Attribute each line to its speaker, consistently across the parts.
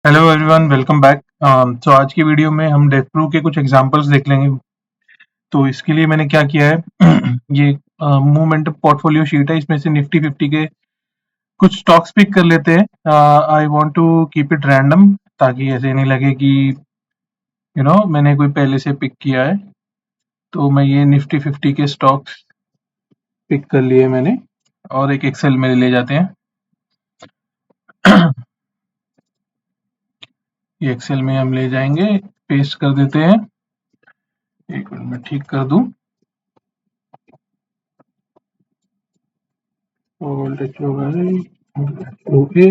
Speaker 1: Hello everyone, welcome back. तो आज की वीडियो में हम डेथ प्रूफ के कुछ एग्जांपल्स देख लेंगे। तो इसके लिए मैंने क्या किया है ये मूवमेंट पोर्टफोलियो शीट है, इसमें से निफ्टी 50 के कुछ स्टॉक्स पिक कर लेते हैं। I want to keep it random, ताकि ऐसे नहीं लगे कि मैंने कोई पहले से पिक किया है। तो मैं ये निफ्टी 50 के स्टॉक्स पिक कर लिए मैंने, और एक एक्सेल में ले जाते हैं। ये एक्सेल में हम ले जाएंगे, पेस्ट कर देते हैं। एक मिनट में ठीक कर दूं। ओके,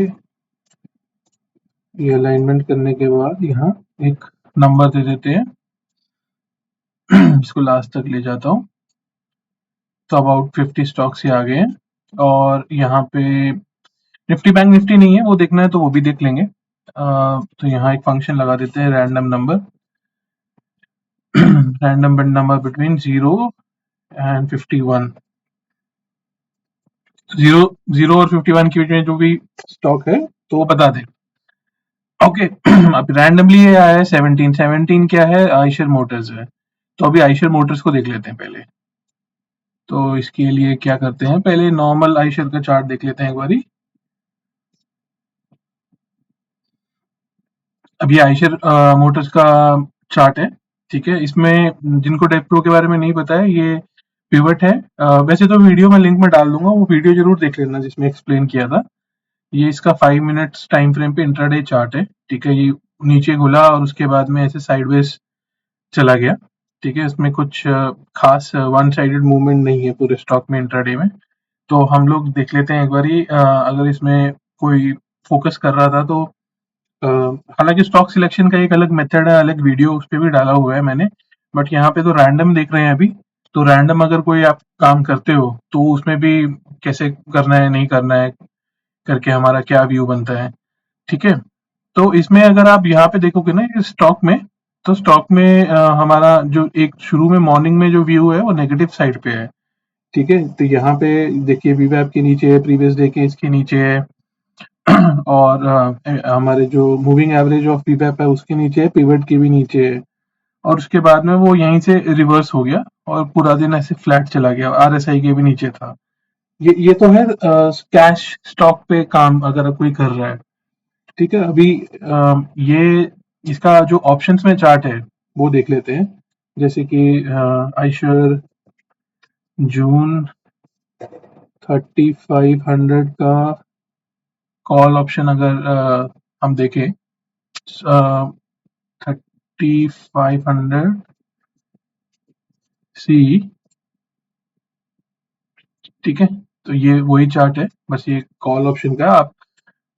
Speaker 1: ये अलाइनमेंट करने के बाद यहाँ एक नंबर दे देते हैं। इसको लास्ट तक ले जाता हूँ। तो अबाउट 50 स्टॉक्स ये आ गए हैं, और यहाँ पे निफ्टी बैंक निफ्टी नहीं है, वो देखना है तो वो भी देख लेंगे। तो यहाँ एक फंक्शन लगा देते हैं, random number random number between 0 and 51। Zero zero और 51 के बीच में जो भी स्टॉक है तो वो बता दे। ओके। अब रैंडमली ये आया है 17। 17 क्या है? आयशर मोटर्स है। तो अभी आयशर मोटर्स को देख लेते हैं पहले। तो इसके लिए क्या करते हैं, पहले नॉर्मल आयशर का चार्ट देख लेते हैं एक बारी। अब ये आयशर मोटर्स का चार्ट है, ठीक है। इसमें जिनको डेव प्रो के बारे में नहीं पता है, ये पिवट है। वैसे तो वीडियो मैं लिंक में डाल दूंगा, वो वीडियो जरूर देख लेना जिसमें एक्सप्लेन किया था। ये इसका 5 मिनट्स टाइम फ्रेम पे इंट्राडे चार्ट है, ठीक है। ये नीचे खुला और उसके बाद में ऐसे साइडवेज चला गया, ठीक है। इसमें कुछ खास वन साइडेड मूवमेंट नहीं है पूरे स्टॉक में इंट्राडे में। तो हम लोग देख लेते हैं एक बारी, अगर इसमें कोई फोकस कर रहा था तो हालांकि स्टॉक सिलेक्शन का एक अलग मेथड है, अलग वीडियो उस पर भी डाला हुआ है मैंने। बट यहाँ पे तो रैंडम देख रहे हैं अभी। तो रैंडम अगर कोई आप काम करते हो तो उसमें भी कैसे करना है नहीं करना है करके हमारा क्या व्यू बनता है, ठीक है। तो इसमें अगर आप यहाँ पे देखोगे ना ये स्टॉक में, तो स्टॉक में हमारा जो एक शुरू में मॉर्निंग में जो व्यू है वो नेगेटिव साइड पे है, ठीक है। तो यहाँ पे देखिए वीवैप के नीचे है, प्रीवियस डे के इसके नीचे है, और हमारे जो मूविंग एवरेज ऑफ वीवैप है उसके नीचे है, पिवट के भी नीचे है। और उसके बाद में वो यहीं से रिवर्स हो गया और पूरा दिन ऐसे फ्लैट चला गया, आरएसआई के भी नीचे था। ये तो है कैश स्टॉक पे काम अगर कोई कर रहा है, ठीक है। अभी ये इसका जो ऑप्शंस में चार्ट है वो देख लेते हैं। जैसे कि आइशर जून 3500 का कॉल ऑप्शन अगर हम देखें, 3500 सी, ठीक है। तो ये वही चार्ट है, बस ये कॉल ऑप्शन का आप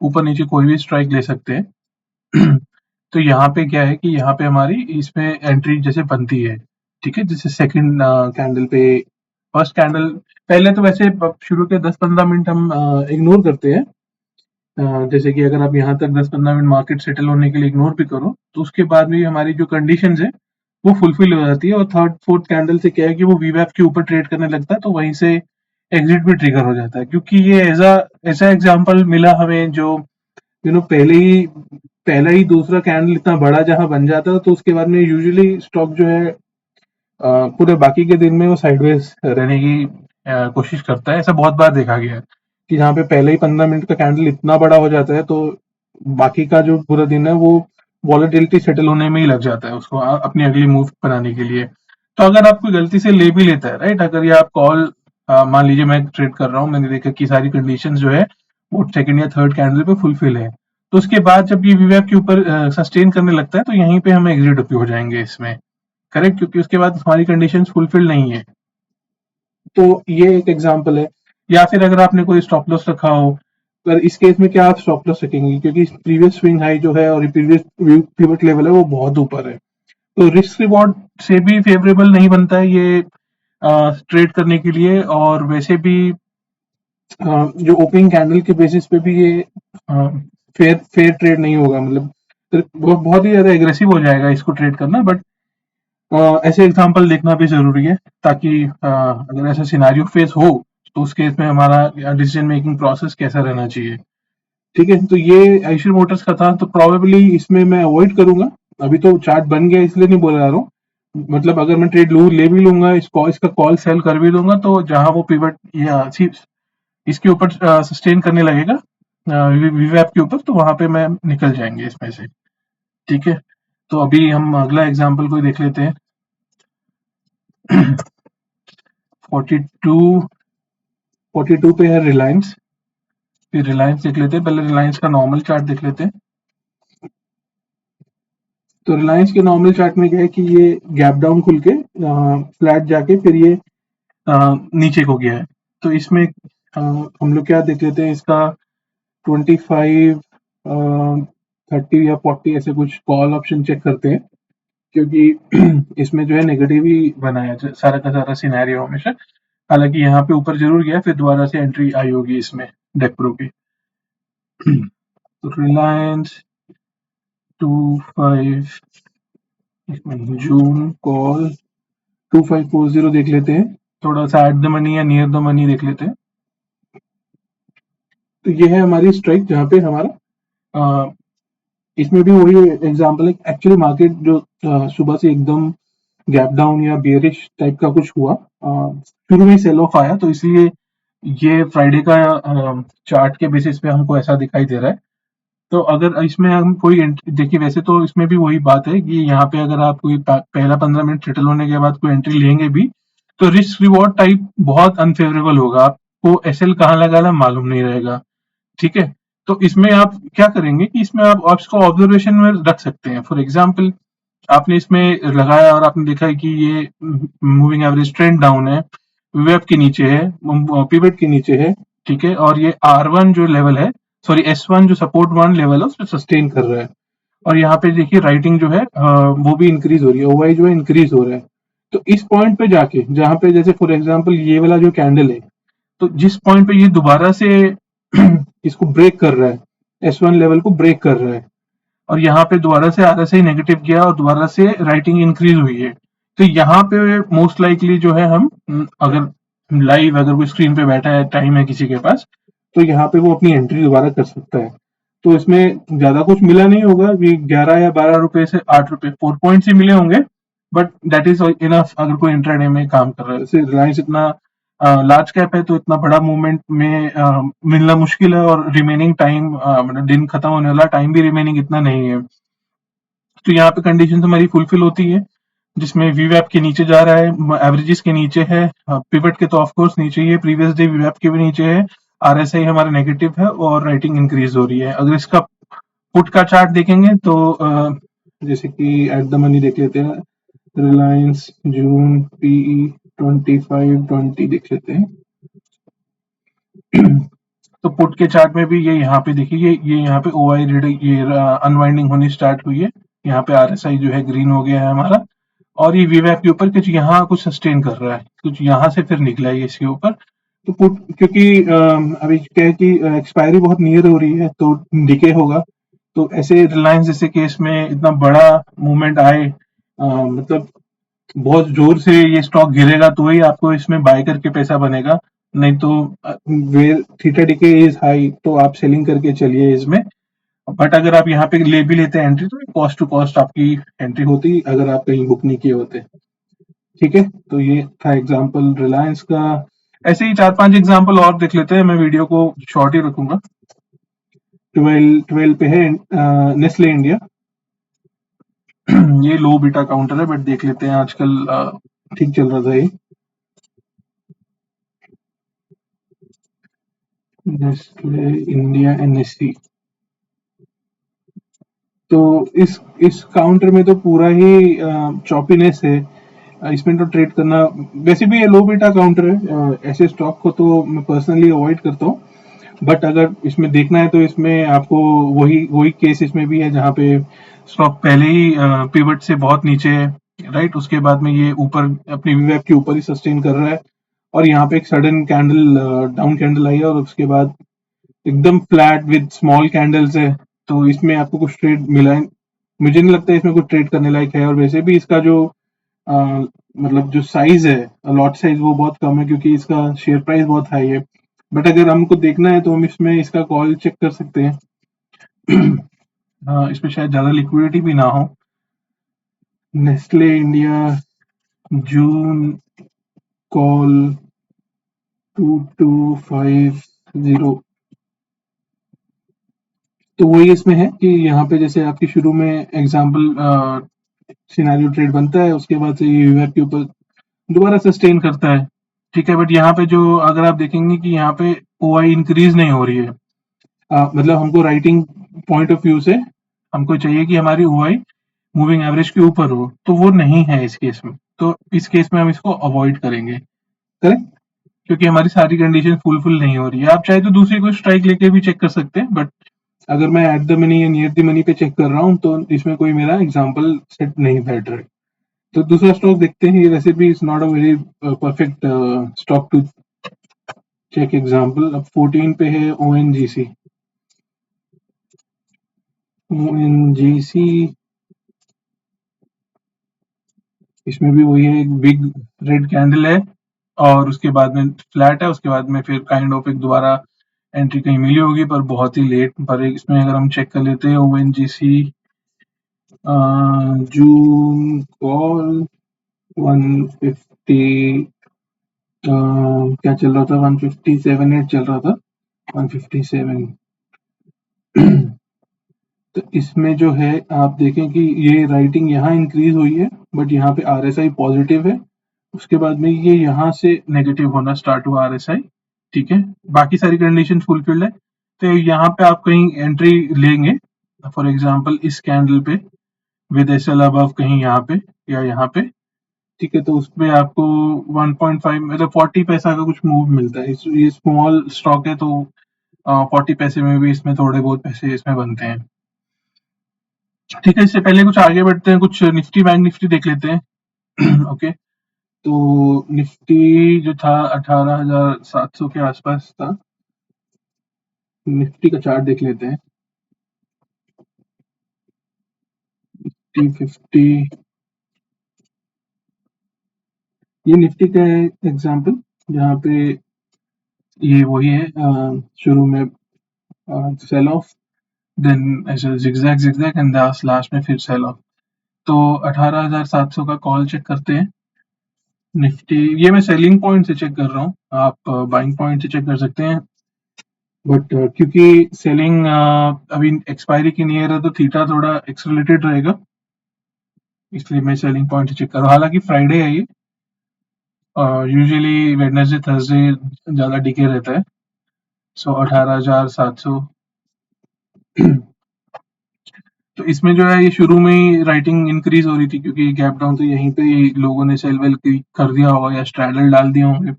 Speaker 1: ऊपर नीचे कोई भी स्ट्राइक ले सकते हैं। तो यहाँ पे क्या है कि यहाँ पे हमारी इसमें एंट्री जैसे बनती है, ठीक है। जैसे सेकंड कैंडल पे, फर्स्ट कैंडल, पहले तो वैसे शुरू के 10-15 मिनट हम इग्नोर करते हैं। जैसे कि अगर आप यहाँ तक 10-15 मिनट मार्केट सेटल होने के लिए इग्नोर भी करो तो उसके बाद भी हमारी जो कंडीशंस है वो फुलफिल हो जाती है। और थर्ड फोर्थ कैंडल से क्या है कि वो वीवैप के ऊपर ट्रेड करने लगता है, तो वहीं से एग्जिट भी ट्रिगर हो जाता है। क्योंकि ये ऐसा एग्जाम्पल मिला हमें जो पहला ही दूसरा कैंडल इतना बड़ा जहां बन जाता है, तो उसके बाद में यूजुअली स्टॉक जो है पूरे बाकी के दिन में वो साइडवेज रहने की कोशिश करता है। ऐसा बहुत बार देखा गया है कि जहाँ पे पहले ही 15 मिनट का कैंडल इतना बड़ा हो जाता है, तो बाकी का जो पूरा दिन है वो वॉलेटिलिटी सेटल होने में ही लग जाता है उसको अपनी अगली मूव बनाने के लिए। तो अगर आप कोई गलती से ले भी लेता है, राइट, अगर ये आप कॉल, मान लीजिए मैं ट्रेड कर रहा हूँ, मैंने देखा कि सारी कंडीशंस जो है वो सेकंड या थर्ड कैंडल पे फुलफिल है, तो उसके बाद जब ये वीवैप के ऊपर सस्टेन करने लगता है तो यहीं पे हम एग्जिट हो जाएंगे इसमें, करेक्ट, क्योंकि उसके बाद हमारी कंडीशंस फुलफिल नहीं है। तो ये एक एग्जांपल है। या फिर अगर आपने कोई स्टॉप लॉस रखा हो, पर इस केस में क्या आप स्टॉप लॉस रखेंगे, क्योंकि प्रीवियस स्विंग हाई जो है और प्रीवियस पिवट लेवल है वो बहुत ऊपर है। तो रिस्क रिवॉर्ड से भी फेवरेबल नहीं बनता है ये ट्रेड करने के लिए। और वैसे भी जो ओपनिंग कैंडल के बेसिस पे भी ये फेयर फेयर ट्रेड नहीं होगा, मतलब वो बहुत ही ज्यादा एग्रेसिव हो जाएगा इसको ट्रेड करना। बट ऐसे एग्जांपल देखना भी जरूरी है, ताकि अगर ऐसा सिनेरियो फेस हो तो उस केस में हमारा डिसीजन मेकिंग प्रोसेस कैसा रहना चाहिए। ठीक है, तो ये आइशर मोटर्स का था, तो प्रोबेबली इसमें मैं अवॉइड करूंगा। अभी तो चार्ट बन गया इसलिए नहीं बोल रहा हूँ, मतलब अगर मैं ट्रेड ले भी लूंगा, इसका कॉल सेल कर भी दूंगा, तो जहां वो पिवट या इसके ऊपर सस्टेन करने लगेगा वीवैप के ऊपर, तो वहां पे मैं निकल जाएंगे इसमें से। ठीक है, तो अभी हम अगला एग्जांपल कोई देख लेते हैं। 42 42 पे है रिलायंस। फिर रिलायंस देख लेते हैं, पहले रिलायंस का नॉर्मल चार्ट देख लेते हैं। तो रिलायंस के नॉर्मल चार्ट में क्या है कि ये गैप डाउन खुल के फ्लैट जाके फिर ये नीचे को गया है। तो इसमें हम लोग क्या देख लेते हैं, इसका 25 30 या 40 ऐसे कुछ कॉल ऑप्शन चेक करते हैं, क्योंकि इसमें जो है नेगेटिव ही बना है सारा का सारा सिनेरियो हमेशा। हालांकि यहाँ पे ऊपर जरूर गया, फिर दोबारा से एंट्री आई होगी इसमें डेक प्रो की। तो रिलायंस 25 जून कॉल 2540 देख लेते हैं, थोड़ा सा एट द मनी या नियर द मनी देख लेते हैं। तो ये है हमारी स्ट्राइक, जहाँ पे हमारा इसमें भी वही एग्जांपल है। एक्चुअली मार्केट जो सुबह से एकदम गैप डाउन या बियरिश टाइप का कुछ हुआ, शुरू में सेल ऑफ आया, तो इसलिए ये फ्राइडे का चार्ट के बेसिस पे हमको ऐसा दिखाई दे रहा है। तो अगर इसमें हम कोई देखिए, वैसे तो इसमें भी वही बात है कि यहाँ पे अगर आप कोई पहला 15 मिनट सेटल होने के बाद कोई एंट्री लेंगे भी, तो रिस्क रिवॉर्ड टाइप बहुत अनफेवरेबल होगा, आपको एसएल कहाँ लगाना मालूम नहीं रहेगा। ठीक है, तो इसमें आप क्या करेंगे कि इसमें आप इसको ऑब्जर्वेशन में रख सकते हैं। फॉर एग्जाम्पल, आपने इसमें लगाया और आपने देखा है कि ये मूविंग एवरेज ट्रेंड डाउन है, वेब के नीचे है, पिवट के नीचे है। ठीक है, और ये R1 जो लेवल है, सॉरी S1 जो सपोर्ट 1 लेवल है, उसमें सस्टेन कर रहा है। और यहाँ पे देखिए राइटिंग जो है वो भी इंक्रीज हो रही है, ओवाई जो है इंक्रीज हो रहा है। तो इस पॉइंट पे जाके, जहां पे जैसे फॉर एग्जांपल ये वाला जो कैंडल है, तो जिस पॉइंट पे ये दोबारा से इसको ब्रेक कर रहा है, S1 लेवल को ब्रेक कर रहा है, और यहाँ पे दोबारा से RSI नेगेटिव गया और दोबारा से राइटिंग इंक्रीज हुई है, तो यहाँ पे मोस्ट लाइकली जो है हम अगर लाइव, अगर कोई स्क्रीन पे बैठा है, टाइम है किसी के पास, तो यहाँ पे वो अपनी एंट्री दोबारा कर सकता है। तो इसमें ज्यादा कुछ मिला नहीं होगा, ये 11 या 12 रुपए से 8 रुपए 4 पॉइंट्स ही मिले होंगे, बट दैट इज इनफ अगर कोई इंट्राडे में काम कर रहा है। जैसे रिलायंस इतना लार्ज कैप है, तो इतना बड़ा मूवमेंट में मिलना मुश्किल है, और रिमेनिंग टाइम मतलब दिन खत्म होने वाला टाइम भी रिमेनिंग इतना नहीं है। तो यहाँ पे कंडीशन हमारी फुलफिल होती है, जिसमें वीवैप के नीचे जा रहा है, एवरेजेस के नीचे है, पिवट के तो ऑफ कोर्स नीचे ही है, प्रीवियस डे वीवैप के भी नीचे है, RSI हमारा नेगेटिव है और राइटिंग इंक्रीज हो रही है। अगर इसका पुट का चार्ट देखेंगे तो जैसे कि एट द मनी देख लेते हैं, रिलायंस जून पीई 2520 देख लेते हैं। तो पुट के चार्ट में भी ये यहाँ पे देखिए, ये यहाँ पे ओआई ये अनवाइंडिंग होनी स्टार्ट हुई है, यहाँ पे RSI जो है ग्रीन हो गया है हमारा, और ये वीवैप के ऊपर कुछ यहाँ कुछ सस्टेन कर रहा है, कुछ यहाँ से फिर निकला है इसके ऊपर। तो पुट, क्योंकि अभी क्या है कि एक्सपायरी बहुत नियर हो रही है, तो डिके होगा। तो ऐसे रिलायंस जैसे केस में इतना बड़ा मूवमेंट आए, मतलब बहुत जोर से ये स्टॉक गिरेगा तो ही आपको इसमें बाय करके पैसा बनेगा, नहीं तो where theta decay is high, तो आप सेलिंग करके चलिए इसमें। बट अगर आप यहाँ पे ले भी लेते हैं एंट्री, तो कॉस्ट टू कॉस्ट आपकी एंट्री होती अगर आप कहीं बुक नहीं किए होते। ठीक है, तो ये था एग्जांपल रिलायंस का। ऐसे ही 4-5 एग्जांपल और देख लेते हैं, मैं वीडियो को शॉर्ट ही रखूंगा। 12 पे है नेस्ले इंडिया। ये लो बीटा काउंटर है, बट देख लेते हैं, आजकल ठीक चल रहा था ये। Nestle India NSE। तो इस काउंटर में तो पूरा ही चॉपीनेस है, इसमें तो ट्रेड करना, वैसे भी ये लो बीटा काउंटर है, ऐसे स्टॉक को तो मैं पर्सनली अवॉइड करता हूँ। बट अगर इसमें देखना है, तो इसमें आपको वही वही केस इसमें भी है, जहाँ पे स्टॉक पहले ही पिवट से बहुत नीचे है, राइट, उसके बाद में ये ऊपर अपनी वीवैप के ऊपर ही सस्टेन कर रहा है, और यहाँ पे एक सडन कैंडल डाउन कैंडल आई है, और उसके बाद एकदम फ्लैट विद स्मॉल कैंडल्स है। तो इसमें आपको कुछ ट्रेड मिला है, मुझे नहीं लगता इसमें कुछ ट्रेड करने लायक है। और वैसे भी इसका जो मतलब जो साइज है, लॉट साइज, वो बहुत कम है, क्योंकि इसका शेयर प्राइस बहुत हाई है। बट अगर हमको देखना है तो हम इसमें इसका कॉल चेक कर सकते हैं। इसमें शायद ज़्यादा लिक्विडिटी भी ना हो। नेस्ले इंडिया जून कॉल 2250, तो वही इसमें है कि यहाँ पे जैसे आपकी शुरू में एग्जाम्पल सिनेरियो ट्रेड बनता है, उसके बाद से ये यूएफ के ऊपर दोबारा सस्टेन करता है, ठीक है। बट यहाँ पे जो अगर आप देखेंगे कि यहाँ पे ओआई इंक्रीज नहीं हो रही है, मतलब हमको राइटिंग पॉइंट ऑफ व्यू से हमको चाहिए कि हमारी ओआई मूविंग एवरेज के ऊपर हो, तो वो नहीं है इस केस में। तो इस केस में हम इसको अवॉइड करेंगे, करेक्ट, क्योंकि हमारी सारी कंडीशन फुलफिल नहीं हो रही है। आप चाहे तो दूसरी कोई स्ट्राइक लेके भी चेक कर सकते हैं, बट अगर मैं एट द मनी या नियर द मनी पे चेक कर रहा हूँ तो इसमें कोई मेरा एग्जाम्पल सेट नहीं बैठ रहा है। तो दूसरा स्टॉक देखते हैं। ये वैसे भी is not a very perfect stock to check example. अब 14 पे है ओएनजीसी। ओएनजीसी इसमें भी वही है, एक बिग रेड कैंडल है और उसके बाद में फ्लैट है, उसके बाद में फिर काइंड ऑफ एक दोबारा एंट्री कहीं मिली होगी पर बहुत ही लेट। पर इसमें अगर हम चेक कर लेते हैं ओएनजीसी जून कॉल 150, क्या चल रहा था, 157.8 चल रहा था, 157। तो इसमें जो है आप देखें कि ये राइटिंग यहाँ इंक्रीज हुई है, बट यहाँ पे आरएसआई पॉजिटिव है, उसके बाद में ये यहाँ से नेगेटिव होना स्टार्ट हुआ आरएसआई, ठीक है। बाकी सारी कंडीशन फुलफिल्ड है, तो यहाँ पे आप कहीं एंट्री लेंगे, फॉर एग्जांपल इस कैंडल पे विद एसएल अबव कहीं यहाँ पे या यहाँ पे, ठीक है। तो उसमें आपको 1.5 मतलब 40 पैसा का कुछ मूव मिलता है। ये स्मॉल स्टॉक है, तो 40 पैसे में भी इसमें थोड़े बहुत पैसे इसमें बनते हैं, ठीक है। इससे पहले कुछ आगे बढ़ते हैं, कुछ निफ्टी बैंक निफ्टी देख लेते हैं। ओके, तो निफ्टी जो था 18,700 के आसपास था। निफ्टी का चार्ट देख लेते हैं। T50, ये निफ्टी का है एग्जाम्पल, जहाँ पे ये वही है, शुरू में सेल ऑफ, देन ऐसे जिगजैग जिगजैग एंड लास्ट में फिर सेल ऑफ। तो 18,700 का कॉल चेक करते हैं निफ्टी। ये मैं सेलिंग पॉइंट से चेक कर रहा हूँ, आप बाइंग पॉइंट से चेक कर सकते हैं, बट क्योंकि सेलिंग अभी एक्सपायरी की नियर है तो थीटा थोड़ा एक्सेलरेटेड रहेगा, इसलिए मैं सेलिंग पॉइंट से चेक कर रहा हूँ। हालांकि फ्राइडे है ये, यूजुअली वेडनेसडे थर्सडे ज़्यादा डिके रहता है। सो 18,700। तो इसमें जो है ये शुरू में ही राइटिंग इंक्रीज हो रही थी, क्योंकि गैप डाउन तो यहीं पे ही लोगों ने सेल वेल कर दिया होगा या स्ट्रैडल डाल दिए होंगे,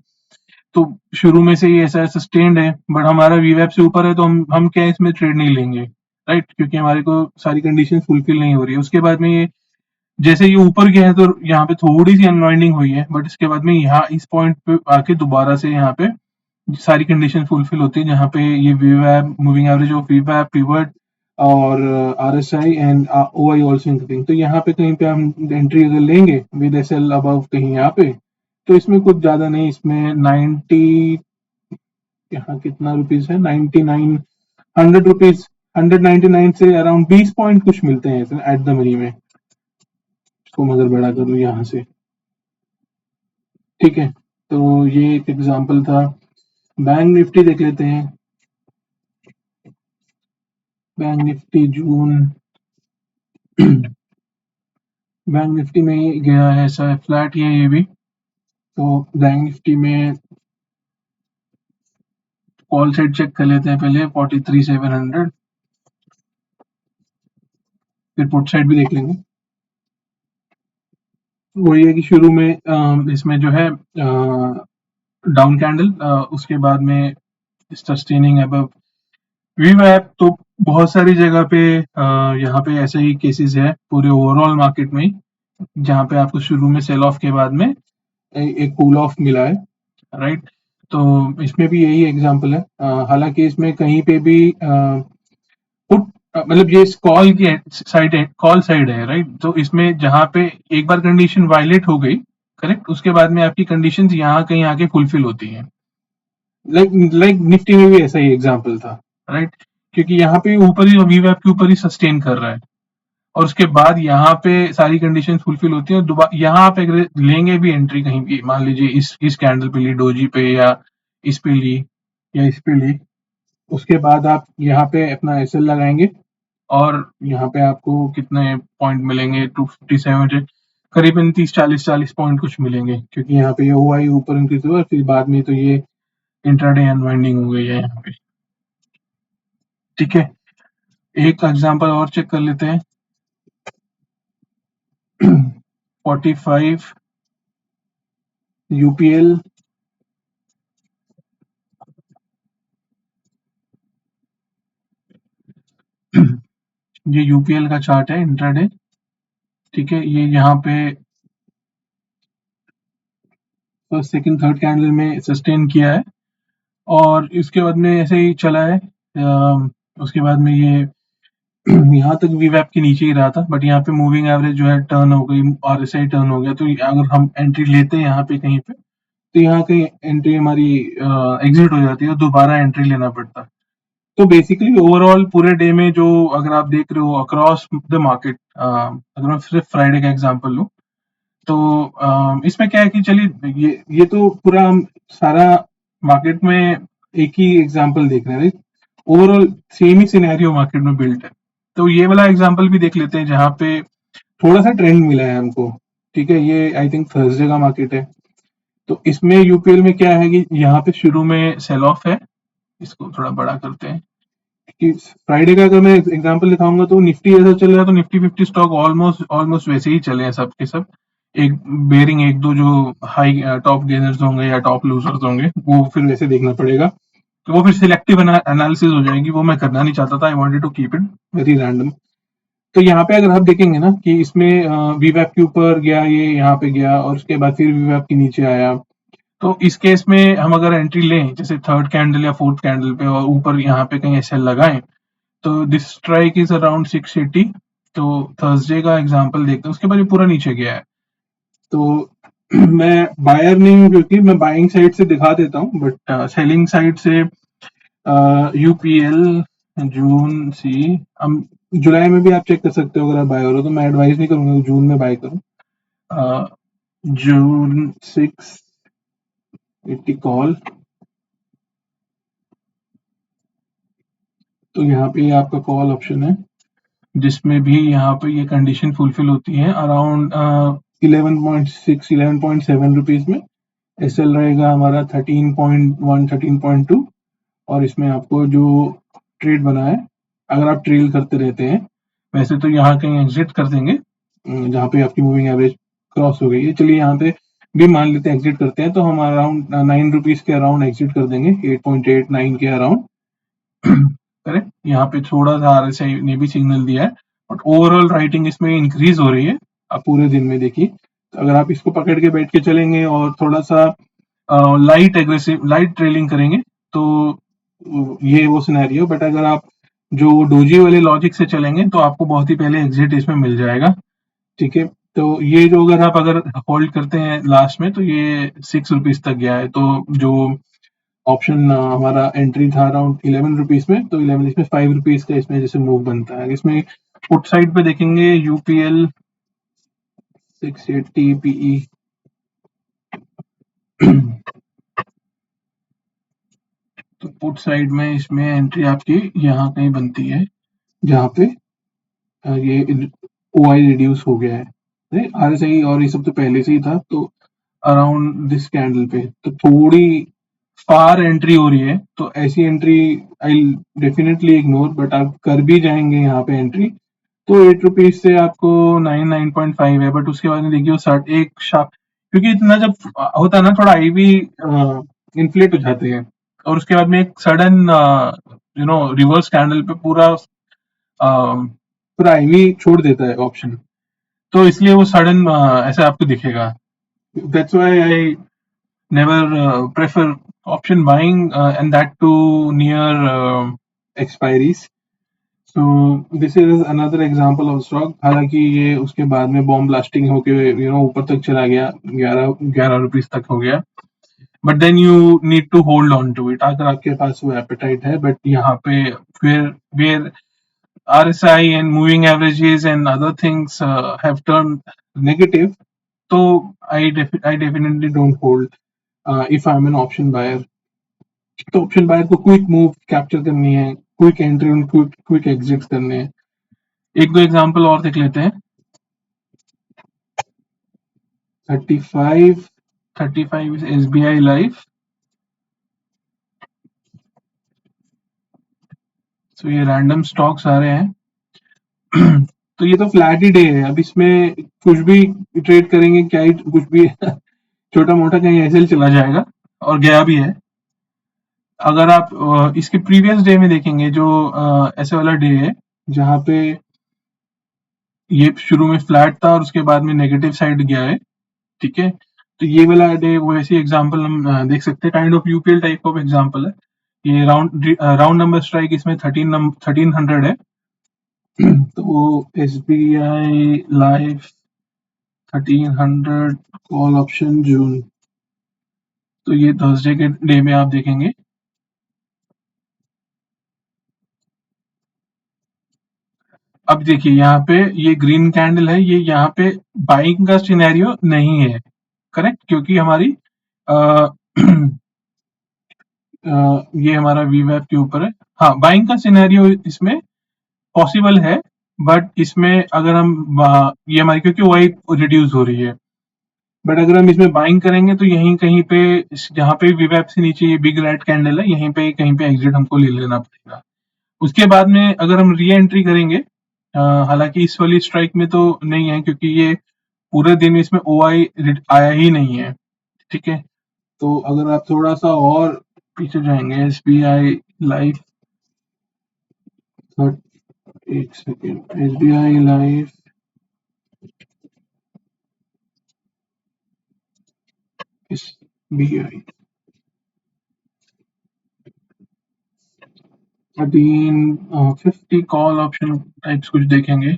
Speaker 1: तो शुरू में से ही ऐसा सस्टेन्ड है। बट हमारा वीवैप से ऊपर है, तो हम क्या इसमें ट्रेड नहीं लेंगे, राइट, क्योंकि हमारे को सारी कंडीशन फुलफिल नहीं हो रही है। उसके बाद में ये जैसे ये ऊपर गया है तो यहाँ पे थोड़ी सी अनवाइंडिंग हुई है, बट इसके बाद में यहाँ इस पॉइंट पे आके दोबारा से यहाँ पे सारी कंडीशन फुलफिल होती है, जहाँ पे ये वीवैप मूविंग एवरेज ऑफ वीवैप पिवट और RSI and OI also increasing. तो यहाँ पे कहीं पे हम एंट्री अगर लेंगे विद एसएल अबव कहीं यहाँ पे, तो इसमें कुछ ज्यादा नहीं, इसमें 90, यहाँ कितना रुपीज है, 99, 100 रुपीज, 199 से अराउंड 20 पॉइंट कुछ मिलते हैं एट द मनी में। इसको मैं अगर बड़ा करूँ यहाँ से, ठीक है। तो ये एक एग्जांपल था। बैंक निफ्टी देख लेते हैं। बैंक निफ्टी जून, बैंक निफ्टी में गया है ऐसा फ्लैट ये भी। तो बैंक निफ्टी में कॉल साइड चेक कर लेते हैं पहले 43,700, फिर पुट साइड भी देख लेंगे। वही है कि शुरू में इसमें जो है डाउन कैंडल, उसके बाद में सस्टेनिंग अबव वीवैप। तो बहुत सारी जगह पे यहाँ पे ऐसे ही केसेस है पूरे ओवरऑल मार्केट में, जहाँ पे आपको शुरू में सेल ऑफ के बाद में एक कूल ऑफ मिला है, राइट। तो इसमें भी यही एग्जांपल है। हालांकि इसमें कहीं पे भी पुट मतलब ये कॉल की साइड है, कॉल साइड है, राइट। तो इसमें जहाँ पे एक बार कंडीशन वायलेट हो गई, करेक्ट, उसके बाद में आपकी कंडीशंस यहाँ कहीं आके फुलफिल होती हैं, लाइक निफ्टी में भी ऐसा ही एग्जांपल था, राइट? क्योंकि यहाँ पे ऊपर ही वीवैप के ऊपर ही सस्टेन कर रहा है, और उसके बाद यहाँ पे सारी कंडीशन फुलफिल होती है, और दोबारा यहाँ पे अगर लेंगे भी एंट्री कहीं भी, मान लीजिए इस कैंडल पे ली, डोजी पे, या इस पे ली, या इस पे ली, उसके बाद आप यहाँ पे अपना एसएल लगाएंगे, और यहाँ पे आपको कितने पॉइंट मिलेंगे, 257 से करीबन 30 40 पॉइंट कुछ मिलेंगे, क्योंकि यहाँ पे ये ओआई ऊपर इंक्रीज हुआ, फिर बाद में तो ये इंट्राडे अनवाइंडिंग हो गई है यहाँ पे। ठीक है, एक एग्जांपल और चेक कर लेते हैं। 45 यूपीएल, ये यूपीएल का चार्ट है इंट्राडे। ठीक है, ये यहाँ पे फर्स्ट सेकंड थर्ड कैंडल में सस्टेन किया है, और इसके बाद में ऐसे ही चला है। उसके बाद में ये यहाँ तक वीवैप के नीचे ही रहा था, बट यहाँ पे मूविंग एवरेज जो है टर्न हो गई, आरएसआई टर्न हो गया, तो अगर हम एंट्री लेते हैं यहाँ पे कहीं पे, तो यहाँ कहीं एंट्री हमारी एग्जिट हो जाती है, दोबारा एंट्री लेना पड़ता है। तो बेसिकली ओवरऑल पूरे डे में जो अगर आप देख रहे हो अक्रॉस द मार्केट, अगर मैं सिर्फ फ्राइडे का एग्जांपल लूं, तो इसमें क्या है कि चलिए ये तो पूरा हम सारा मार्केट में एक ही एग्जांपल देख रहे हैं, ओवरऑल सेम ही सिनेरियो मार्केट में बिल्ट है। तो ये वाला एग्जांपल भी देख लेते हैं जहां पे थोड़ा सा ट्रेंड मिला है हमको। ठीक है, ये आई थिंक थर्सडे का मार्केट है। तो इसमें यूपीएल में क्या है कि यहाँ पे शुरू में सेल ऑफ है, इसको थोड़ा बड़ा करते हैं कि फ्राइडे का अगर मैं एग्जांपल दिखाऊंगा, तो निफ्टी ऐसा चल रहा है, तो निफ्टी 50 स्टॉक ऑलमोस्ट ऑलमोस्ट वैसे ही चले हैं सब के सब। एक बेरिंग एक दो जो हाई टॉप गेनर्स होंगे या टॉप लूजर्स होंगे, वो फिर वैसे देखना पड़ेगा, तो वो फिर सिलेक्टिव एनालिसिस हो जाएगी, वो मैं करना नहीं चाहता था, I wanted to keep it very random. तो यहाँ पे अगर आप देखेंगे ना कि इसमें वीवैप के ऊपर गया, ये यहाँ पे गया, और उसके बाद फिर वीवैप के नीचे आया, तो इस केस में हम अगर एंट्री लें जैसे थर्ड कैंडल या फोर्थ कैंडल पे, और ऊपर यहाँ पे कहीं एसएल लगाएं, तो दिस स्ट्राइक इज अराउंड 680। तो थर्सडे का एग्जांपल देखते हैं, उसके बाद ये पूरा नीचे गया है। तो मैं बायर नहीं हूँ, क्योंकि मैं बाइंग साइड से दिखा देता हूँ, बट सेलिंग साइड से यूपीएल जून सी, हम जुलाई में भी आप चेक कर सकते हो, अगर आप बाय हो रहे हो, तो मैं एडवाइस नहीं करूंगा जून में बाय करूं। जून 680 कॉल, तो यहाँ पे आपका कॉल ऑप्शन है, जिसमें भी यहाँ पे ये कंडीशन फुलफिल होती है अराउंड 11.6 11.7 रुपीज में। एसएल रहेगा हमारा 13.1 13.2, और इसमें आपको जो ट्रेड बना है, अगर आप ट्रेल करते रहते हैं, वैसे तो यहाँ कहीं एग्जिट कर देंगे जहाँ पे आपकी मूविंग एवरेज क्रॉस हो गई है। चलिए यहाँ पे भी मान लेते हैं एग्जिट करते हैं, तो हम अराउंड 9 रुपीज के अराउंड एग्जिट कर देंगे, 8.89 के अराउंड। करेक्ट, यहाँ पे थोड़ा सा आरएसआई ने भी सिग्नल दिया है, बट ओवरऑल राइटिंग इसमें इंक्रीज हो रही है। आप पूरे दिन में देखिए, तो अगर आप इसको पकड़ के बैठ के चलेंगे और थोड़ा सा लाइट एग्रेसिव लाइट ट्रेलिंग करेंगे, तो ये वो सिनेरियो। बट अगर आप जो डोजी वाले लॉजिक से चलेंगे, तो आपको बहुत ही पहले एग्जिट इसमें मिल जाएगा। ठीक है, तो ये जो अगर होल्ड करते हैं लास्ट में, तो ये 6 रुपीज तक गया है। तो जो ऑप्शन हमारा एंट्री था अराउंड 11 रुपीज में, तो 11 इसमें 5 रुपीज का इसमें जैसे मूव बनता है। इसमें पुट साइड पे देखेंगे यूपीएल 680 पीई, तो पुट साइड में इसमें एंट्री आपकी यहाँ कहीं बनती है, जहाँ पे ये ओआई रिड्यूस हो गया है, आरएसआई और ये सब तो पहले से ही था, तो अराउंड दिस कैंडल पे तो थोड़ी फार एंट्री हो रही है, तो ऐसी entry I definitely ignore. But आप कर भी जाएंगे यहाँ पे एंट्री, तो 8 रुपीज से आपको 9.5 है, बट उसके बाद में देखिए वो एक शार्प, क्योंकि इतना जब होता है ना, थोड़ा आईवी इन्फ्लेट हो जाते हैं, और उसके बाद में एक सडन रिवर्स कैंडल पे पूरा आईवी छोड़ देता है ऑप्शन, तो इसलिए वो सडन ऐसे आपको दिखेगा। That's why I never prefer option buying, and that too near expiries. So this is another example of stock, हालांकि ये उसके बाद में बॉम्ब ब्लास्टिंग होके ऊपर तक चला गया, 11 रुपीज तक हो गया, but then you need to hold on to it अगर आपके पास वो एपेटाइट है. बट यहाँ पे फिर where RSI and moving averages and other things have turned negative, so I definitely don't hold if I'm an option buyer. तो option buyer को quick move capture करनी है, क्विक एंट्री और क्विक एग्जिट करने हैं. एक दो एग्जांपल और देख लेते हैं. 35 is SBI Life. तो ये रैंडम स्टॉक्स आ रहे हैं. तो ये तो फ्लैट ही डे है. अब इसमें कुछ भी ट्रेड करेंगे क्या ही कुछ भी छोटा मोटा कहीं ऐसे चला जाएगा और गया भी है. अगर आप इसके प्रीवियस डे में देखेंगे जो ऐसे वाला डे है जहां पे ये शुरू में फ्लैट था और उसके बाद में नेगेटिव साइड गया है, ठीक है. तो ये वाला डे वो ऐसी एग्जांपल हम देख सकते हैं. Kind of UPL type of example है. ये राउंड नंबर स्ट्राइक इसमें 1300 है. तो एसबीआई लाइफ 1300 कॉल ऑप्शन जून. तो ये थर्सडे के डे में आप देखेंगे. अब देखिए यहाँ पे ये ग्रीन कैंडल है, ये यहाँ पे बाइंग का सिनेरियो नहीं है, करेक्ट, क्योंकि हमारी आ, ये हमारा वीवैप के ऊपर है. हाँ, बाइंग का सिनेरियो इसमें पॉसिबल है, बट इसमें अगर हम ये हमारी क्योंकि वाई रिड्यूस हो रही है, बट अगर हम इसमें बाइंग करेंगे तो यहीं कहीं पे जहाँ पे वीवैप से नीचे ये बिग रेड कैंडल है, यहीं पे कहीं पे एग्जिट हमको ले लेना पड़ेगा. उसके बाद में अगर हम री एंट्री करेंगे, हालांकि इस वाली स्ट्राइक में तो नहीं है क्योंकि ये पूरे दिन इसमें ओआई आया ही नहीं है, ठीक है. तो अगर आप थोड़ा सा और पीछे जाएंगे, एसबीआई लाइफ, एक second, SBI life SBI 1350 call option types कुछ देखेंगे.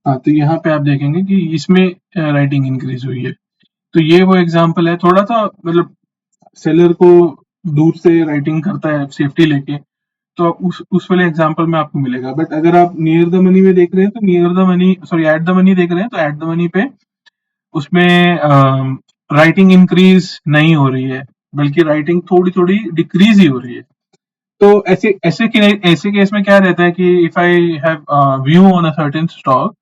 Speaker 1: हाँ, तो यहाँ पे आप देखेंगे कि इसमें राइटिंग इंक्रीज हुई है. तो ये वो एग्जांपल है. थोड़ा सा मतलब सेलर को दूर से राइटिंग करता है सेफ्टी लेके, तो आप उस वाले एग्जांपल में आपको मिलेगा. बट अगर आप नियर द मनी में देख रहे हैं तो near the money, sorry, at the money देख रहे हैं तो एट द मनी पे उसमें राइटिंग इंक्रीज नहीं हो रही है, बल्कि राइटिंग थोड़ी थोड़ी डिक्रीज ही हो रही है. तो ऐसे केस में क्या रहता है कि if I have view on a certain stock,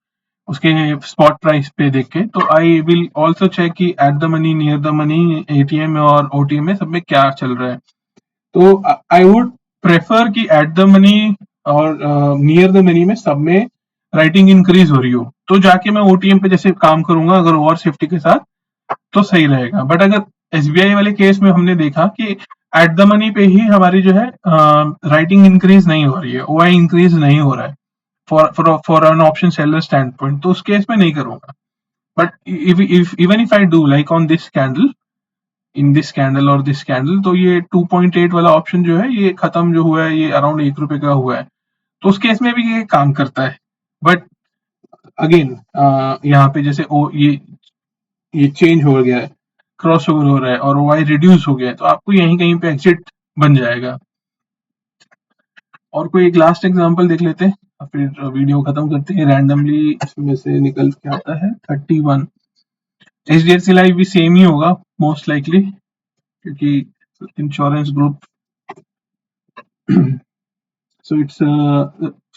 Speaker 1: उसके स्पॉट प्राइस पे देख के, तो आई विल ऑल्सो चेक कि at the money, near the money, ATM और ओटीएम में सब में क्या चल रहा है. तो आई वुड प्रेफर कि एट द मनी और नियर द मनी में सब में राइटिंग इंक्रीज हो रही हो, तो जाके मैं ओटीएम पे जैसे काम करूंगा अगर और सेफ्टी के साथ, तो सही रहेगा. बट अगर एसबीआई वाले केस में हमने देखा कि एट द मनी पे ही हमारी जो है राइटिंग इंक्रीज नहीं हो रही है, ओआई इंक्रीज नहीं हो रहा है for an option seller stand point, तो उस केस में नहीं करूंगा. But if even if I do like on this candle, in this candle और दिस कैंडल, तो ये 2.8 वाला ऑप्शन जो है ये खत्म जो हुआ है, ये अराउंड ₹1 का हुआ है, तो उस केस में भी ये काम करता है. बट अगेन यहाँ पे जैसे ये चेंज हो गया है, क्रॉस ओवर हो रहा है और वाई रिड्यूस हो गया है, तो आपको यहीं कहीं पे एग्जिट बन जाएगा. और कोई एक लास्ट एग्जांपल देख लेते हैं और फिर वीडियो खत्म करते हैं. रैंडमली इसमें से निकल के आता है 31. एचडीएफसी लाइफ भी सेम ही होगा मोस्ट लाइकली, क्योंकि insurance group. So it's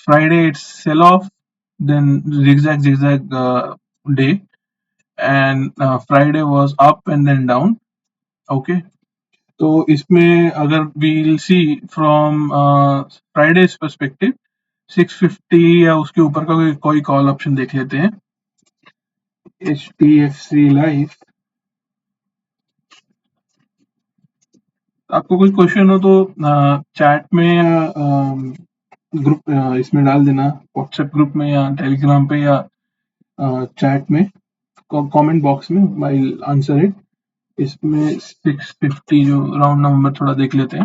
Speaker 1: Friday, it's sell off, then zigzag day, and Friday was up and then down. Okay, तो इसमें अगर we'll see from Friday's perspective, 650 या उसके ऊपर का कोई कॉल ऑप्शन देख लेते हैं. HDFC life. आपको कोई क्वेश्चन हो तो चैट में या ग्रुप इसमें डाल देना, व्हाट्सएप ग्रुप में या टेलीग्राम पे या चैट में, कमेंट बॉक्स में. I will answer it. इसमें 650 जो राउंड नंबर थोड़ा देख लेते हैं.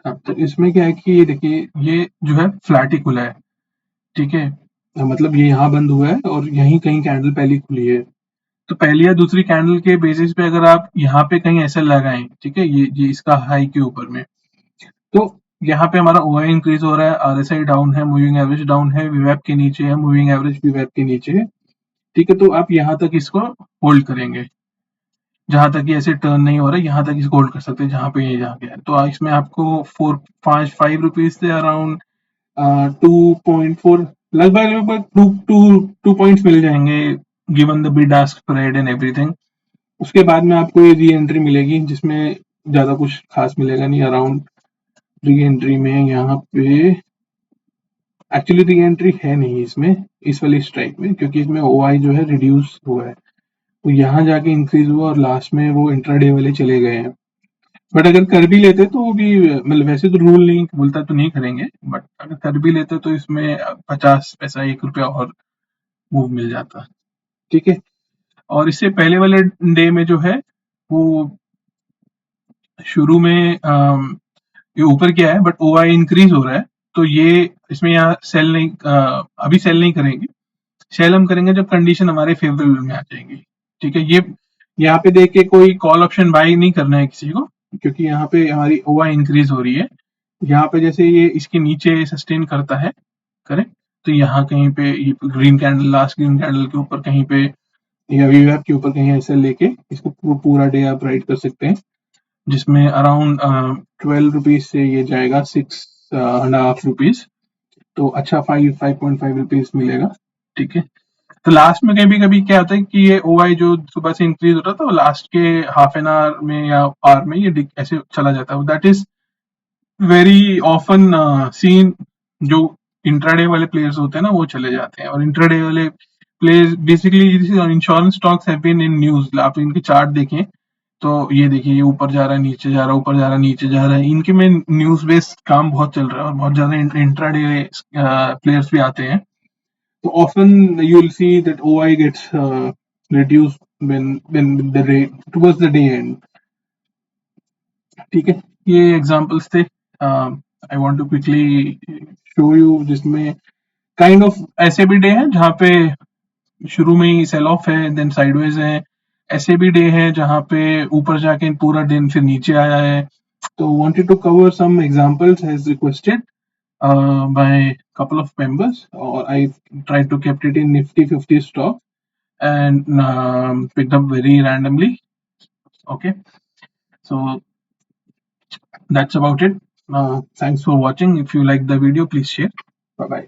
Speaker 1: हाँ, तो इसमें क्या है कि ये देखिए, ये जो है फ्लैट ही खुला है, ठीक है. मतलब ये यहाँ बंद हुआ है और यहीं कहीं कैंडल पहले खुली है, तो पहली या दूसरी कैंडल के बेसिस पे अगर आप यहाँ पे कहीं ऐसे लगाएं, ठीक है, ये इसका हाई के ऊपर में, तो यहाँ पे हमारा ओआई इंक्रीज हो रहा है, आरएसआई डाउन है, मूविंग एवरेज डाउन है, वीवैप के नीचे है, मूविंग एवरेज वीवैप के नीचे है, ठीक है। तो आप यहाँ तक इसको होल्ड करेंगे, जहां तक ये ऐसे टर्न नहीं हो रहा है यहाँ तक इसको होल्ड कर सकते हैं, जहां पे ये जा गया है। तो इसमें आपको 5 रुपीज से अराउंड 2.4, लगभग लगभग 2 पॉइंट्स मिल जाएंगे, given the bid ask spread and everything. उसके बाद में आपको ये री एंट्री मिलेगी, जिसमें ज्यादा कुछ खास मिलेगा नहीं। अराउंड री एंट्री में यहाँ पे एक्चुअली री एंट्री है नहीं इसमें, इस वाली स्ट्राइक में, क्योंकि इसमें ओआई जो है रिड्यूस हुआ है, तो यहाँ जाके इंक्रीज हुआ और लास्ट में वो इंट्राडे वाले चले गए हैं। बट अगर कर भी लेते तो वो भी, मतलब वैसे तो रूल नहीं बोलता तो नहीं करेंगे, बट अगर कर भी लेते तो इसमें 50 पैसा 1 रुपया और मूव मिल जाता, ठीक है। और इससे पहले वाले डे में जो है वो शुरू में ये ऊपर गया है, बट ओआई इंक्रीज हो रहा है, तो ये इसमें यहाँ सेल नहीं, अभी सेल नहीं करेंगे। सेल हम करेंगे जब कंडीशन हमारे फेवरेबल में आ जाएगी, ठीक है। ये यहाँ पे देख के कोई कॉल ऑप्शन बाय नहीं करना है किसी को, क्योंकि यहाँ पे हमारी ओआई इंक्रीज हो रही है। यहाँ पे जैसे ये इसके नीचे सस्टेन करता है, करेक्ट, तो यहाँ कहीं पे ये green candle, last green candle के ऊपर कहीं पे या वीवैप के ऊपर कहीं ऐसे लेके इसको पूरा डे आप राइड कर सकते हैं, जिसमें अराउंड 12 रुपीज से ये जाएगा 6.5 रुपीज, तो अच्छा 5.5 रुपीज मिलेगा, ठीक है। तो लास्ट में कभी कभी क्या होता है कि ये ओआई जो सुबह से इंक्रीज हो रहा था, वो लास्ट के हाफ एन आवर में या आवर में ये ऐसे चला जाता है। That is very often seen. जो इंट्राडे वाले प्लेयर्स होते हैं ना, वो चले जाते हैं। और इंट्राडे वाले players basically insurance stocks have been in news. आप इनके चार्ट देखें तो ये देखिए, ये ऊपर जा रहा है, नीचे जा रहा है, ऊपर जा रहा है, नीचे जा रहा है। इनके में न्यूज बेस्ड काम बहुत चल रहा है और बहुत ज्यादा इंट्राडे प्लेयर्स भी आते हैं। तो often you'll see that OI gets reduced when the day towards the day end, ठीक है। ये एग्जांपल्स थे। I want to quickly show you, जिसमें काइंड ऑफ ऐसे भी डे हैं जहाँ पे शुरू में ही सेल ऑफ है, देन साइडवेज है। ऐसे भी डे है जहाँ पे ऊपर जाके पूरा दिन फिर नीचे आया है। तो wanted to cover some examples as requested by couple of members, or I tried to kept it in Nifty 50 stock and picked up very randomly. Okay, so that's about it. Thanks for watching. If you like the video, please share. Bye bye.